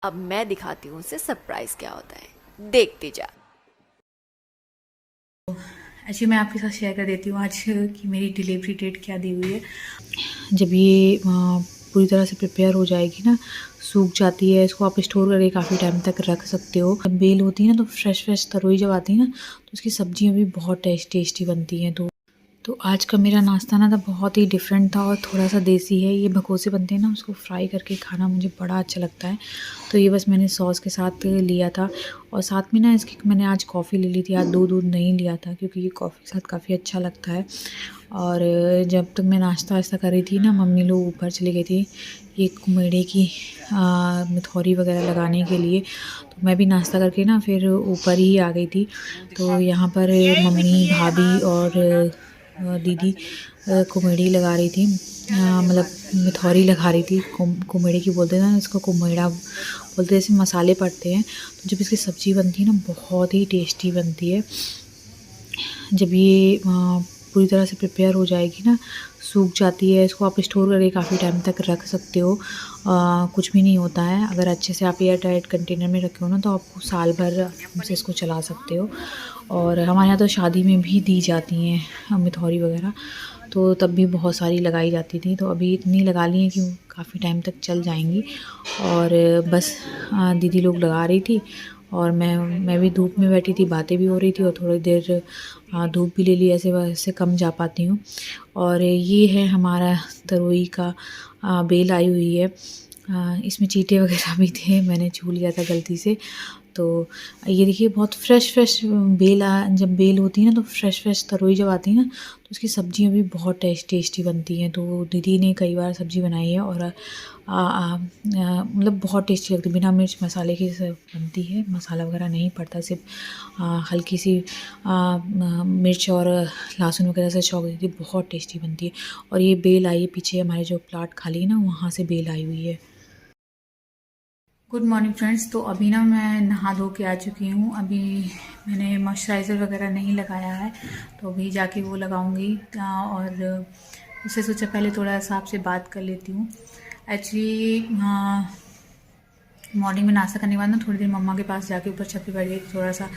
अब मैं दिखाती हूँ उसे सरप्राइज क्या होता है, देखते जा। एक्चुअली मैं आपके साथ शेयर कर देती हूँ आज कि मेरी डिलीवरी डेट क्या दी हुई है। जब ये पूरी तरह से प्रिपेयर हो जाएगी ना, सूख जाती है, इसको आप स्टोर करके काफ़ी टाइम तक रख सकते हो। जब बेल होती है ना, तो फ्रेश फ्रेश तरोई जब आती है ना, तो उसकी सब्जियाँ भी बहुत टेस्टी बनती हैं। तो आज का मेरा नाश्ता ना था बहुत ही डिफरेंट था और थोड़ा-सा देसी है। ये भगोसे बनते हैं ना, उसको फ्राई करके खाना मुझे बड़ा अच्छा लगता है। तो ये बस मैंने सॉस के साथ लिया था और साथ में ना इसकी मैंने आज कॉफ़ी ले ली थी। आज दूध नहीं लिया था क्योंकि ये कॉफ़ी के साथ काफ़ी अच्छा लगता है। और जब तक मैं नाश्ता-वाश्ता कर रही थी ना, मम्मी लोग ऊपर चली गई थी ये कुम्हेड़े की मिथौरी वगैरह लगाने के लिए। तो मैं भी नाश्ता करके ना फिर ऊपर ही आ गई थी। तो यहाँ पर मम्मी, भाभी और दीदी कुम्हेड़ी लगा रही थी, मतलब मिथौरी लगा रही थी। कुम्हेड़ी की बोलते हैं ना, इसको कुम्हेड़ा बोलते हैं, जैसे मसाले पड़ते हैं। तो जब इसकी सब्ज़ी बनती है ना, बहुत ही टेस्टी बनती है। जब ये पूरी तरह से प्रिपेयर हो जाएगी ना, सूख जाती है, इसको आप स्टोर करके काफ़ी टाइम तक रख सकते हो। कुछ भी नहीं होता है अगर अच्छे से आप एयर टाइट कंटेनर में रखे हो ना, तो आप साल भर आराम से इसको चला सकते हो। और हमारे यहाँ तो शादी में भी दी जाती हैं मिथौरी वगैरह, तो तब भी बहुत सारी लगाई जाती थी। तो अभी इतनी लगा ली हैं कि काफ़ी टाइम तक चल जाएंगी। और बस दीदी लोग लगा रही थी और मैं भी धूप में बैठी थी, बातें भी हो रही थी और थोड़ी देर धूप भी ले ली। ऐसे वैसे कम जा पाती हूँ। और ये है हमारा तरोई का बेल आई हुई है। इसमें चींटे वगैरह भी थे, मैंने छू लिया था गलती से। तो ये देखिए बहुत फ्रेश बेल जब बेल होती है ना, तो फ्रेश तरोई जब आती है ना, तो उसकी सब्जियां भी बहुत टेस्टी बनती हैं। तो दीदी ने कई बार सब्ज़ी बनाई है और मतलब बहुत टेस्टी लगती है, बिना मिर्च मसाले की बनती है। मसाला वगैरह नहीं पड़ता, सिर्फ हल्की सी मिर्च और लहसुन वगैरह से छौंक देती है, बहुत टेस्टी बनती है। और ये बेल आई है पीछे, हमारे जो प्लाट खाली है ना, वहाँ से बेल आई हुई है। Good morning friends. तो अभी ना मैं नहा धो के आ चुकी हूँ। अभी मैंने मॉइस्चराइज़र वगैरह नहीं लगाया है, तो अभी जाके वो लगाऊंगी। और उससे सोचा पहले थोड़ा सा आपसे बात कर लेती हूँ। एक्चुअली मॉर्निंग में नाश्ता करने के बाद ना थोड़ी देर मम्मा के पास जाके ऊपर छत पे बैठ गई, थोड़ा सा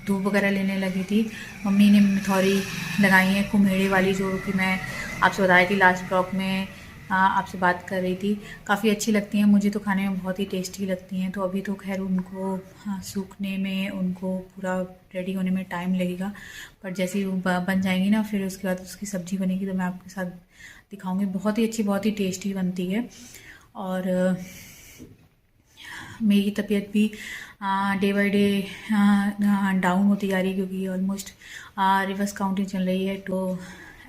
धूप वगैरह लेने लगी थी। मम्मी ने मिथौरी लगाई है कुम्हेड़ी वाली, जो कि मैं आपसे बताई थी लास्ट ब्लॉग में, आपसे बात कर रही थी। काफ़ी अच्छी लगती हैं मुझे, तो खाने में बहुत ही टेस्टी लगती हैं। तो अभी तो खैर उनको सूखने में, उनको पूरा रेडी होने में टाइम लगेगा, पर जैसे ही वो बन जाएंगी ना, फिर उसके बाद उसकी सब्ज़ी बनेगी तो मैं आपके साथ दिखाऊंगी। बहुत ही अच्छी, बहुत ही टेस्टी बनती है। और मेरी तबीयत भी डे बाय डे डाउन होती जा रही है, क्योंकि ऑलमोस्ट रिवर्स काउंटिंग चल रही है। तो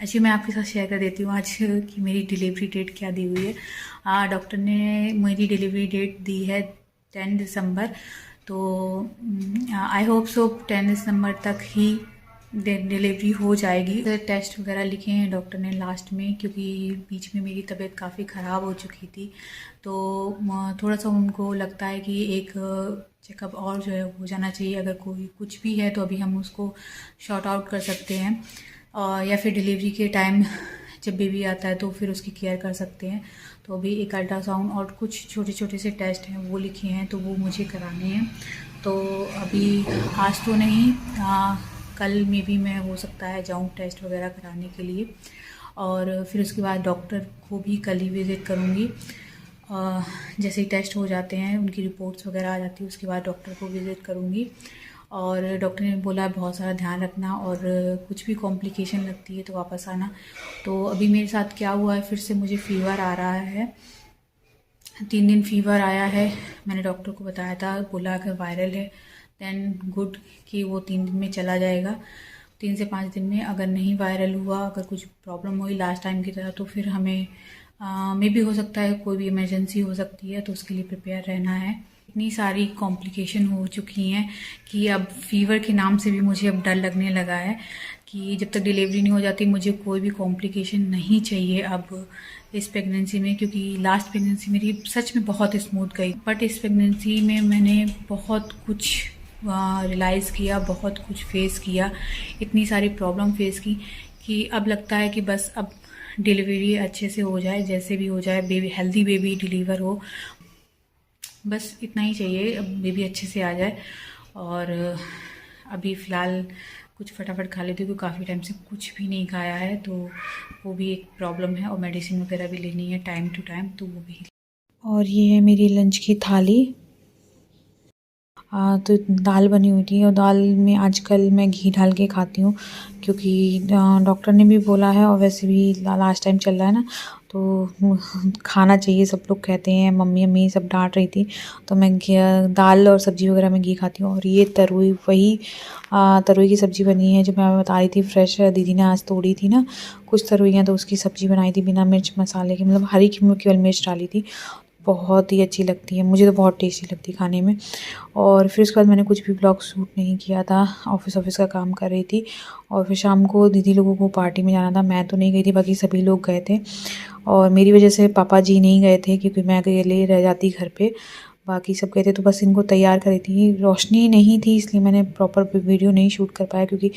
एक्चुअली मैं आपके साथ शेयर कर देती हूँ आज कि मेरी डिलीवरी डेट क्या दी हुई है। डॉक्टर ने मेरी डिलीवरी डेट दी है 10 दिसंबर। तो आई होप सो 10 दिसंबर तक ही डिलीवरी हो जाएगी। तो टेस्ट वगैरह लिखे हैं डॉक्टर ने लास्ट में, क्योंकि बीच में मेरी तबीयत काफ़ी ख़राब हो चुकी थी। तो थोड़ा सा उनको लगता है कि एक चेकअप और जो है हो जाना चाहिए। अगर कोई कुछ भी है तो अभी हम उसको शॉर्ट आउट कर सकते हैं, और या फिर डिलीवरी के टाइम जब बेबी आता है तो फिर उसकी केयर कर सकते हैं। तो अभी एक अल्ट्रासाउंड और कुछ छोटे छोटे से टेस्ट हैं वो लिखे हैं, तो वो मुझे कराने हैं। तो अभी आज तो नहीं, कल में भी मैं हो सकता है जाऊँ टेस्ट वगैरह कराने के लिए। और फिर उसके बाद डॉक्टर को भी कल ही विज़िट करूँगी। जैसे ही टेस्ट हो जाते हैं, उनकी रिपोर्ट्स वगैरह आ जाती है, उसके बाद डॉक्टर को विज़िट करूँगी। और डॉक्टर ने बोला बहुत सारा ध्यान रखना, और कुछ भी कॉम्प्लिकेशन लगती है तो वापस आना। तो अभी मेरे साथ क्या हुआ है, फिर से मुझे फीवर आ रहा है। 3 दिन फीवर आया है। मैंने डॉक्टर को बताया था, बोला अगर वायरल है देन गुड, कि वो 3 दिन में चला जाएगा, 3 से 5 दिन में। अगर नहीं वायरल हुआ, अगर कुछ प्रॉब्लम हुई लास्ट टाइम की तरह, तो फिर हमें मे भी हो सकता है कोई भी इमरजेंसी हो सकती है, तो उसके लिए प्रिपेयर रहना है। इतनी सारी कॉम्प्लिकेशन हो चुकी हैं कि अब फीवर के नाम से भी मुझे अब डर लगने लगा है कि जब तक डिलीवरी नहीं हो जाती मुझे कोई भी कॉम्प्लिकेशन नहीं चाहिए अब इस प्रेगनेंसी में। क्योंकि लास्ट प्रेगनेंसी मेरी सच में बहुत स्मूथ गई, बट इस प्रेगनेंसी में मैंने बहुत कुछ रियलाइज़ किया, बहुत कुछ फेस किया, इतनी सारी प्रॉब्लम फेस की, कि अब लगता है कि बस अब डिलीवरी अच्छे से हो जाए, जैसे भी हो जाए, बेबी हेल्दी बेबी डिलीवर हो। बस इतना ही चाहिए, अब बेबी अच्छे से आ जाए। और अभी फ़िलहाल कुछ फटाफट खा लेती हूँ क्योंकि काफ़ी टाइम से कुछ भी नहीं खाया है, तो वो भी एक प्रॉब्लम है। और मेडिसिन वगैरह भी लेनी है टाइम टू टाइम, तो वो भी। और ये है मेरी लंच की थाली। तो दाल बनी हुई थी और दाल में आजकल मैं घी डाल के खाती हूँ क्योंकि डॉक्टर ने भी बोला है और वैसे भी लास्ट टाइम चल रहा है ना, तो खाना चाहिए, सब लोग कहते हैं, मम्मी अम्मी सब डांट रही थी। तो मैं दाल और सब्ज़ी वगैरह में घी खाती हूँ। और ये तरोई, वही तरोई की सब्ज़ी बनी है जो मैं बता रही थी, फ्रेश दीदी ने आज तोड़ी थी ना कुछ तरोइयाँ, तो उसकी सब्ज़ी बनाई थी बिना मिर्च मसाले की, मतलब हरी केवल मिर्च डाली थी। बहुत ही अच्छी लगती है, मुझे तो बहुत टेस्टी लगती है खाने में। और फिर उसके बाद मैंने कुछ भी ब्लॉग शूट नहीं किया था, ऑफ़िस का काम कर रही थी। और फिर शाम को दीदी लोगों को पार्टी में जाना था, मैं तो नहीं गई थी, बाकी सभी लोग गए थे। और मेरी वजह से पापा जी नहीं गए थे क्योंकि मैं अकेले रह जाती घर पे, बाकी सब गए थे। तो बस इनको तैयार कर रही थी, रोशनी नहीं थी इसलिए मैंने प्रॉपर वीडियो नहीं शूट कर पाया, क्योंकि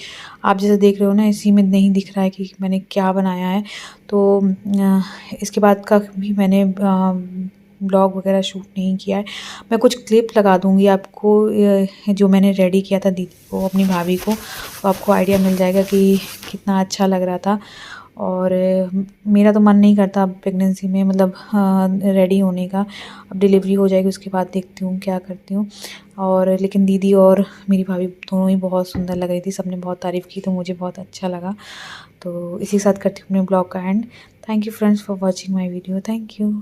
आप जैसे देख रहे हो ना, इसी में नहीं दिख रहा है कि मैंने क्या बनाया है। तो इसके बाद का भी मैंने ब्लॉग वगैरह शूट नहीं किया है। मैं कुछ क्लिप लगा दूँगी आपको जो मैंने रेडी किया था दीदी को, अपनी भाभी को, तो आपको आइडिया मिल जाएगा कि कितना अच्छा लग रहा था। और मेरा तो मन नहीं करता अब प्रेगनेंसी में, मतलब रेडी होने का। अब डिलीवरी हो जाएगी उसके बाद देखती हूँ क्या करती हूँ। और लेकिन दीदी और मेरी भाभी दोनों ही बहुत सुंदर लग रही थी, सबने बहुत तारीफ़ की, तो मुझे बहुत अच्छा लगा। तो इसी के साथ करती हूँ अपने ब्लॉग का and. Thank you friends for watching my video. Thank you.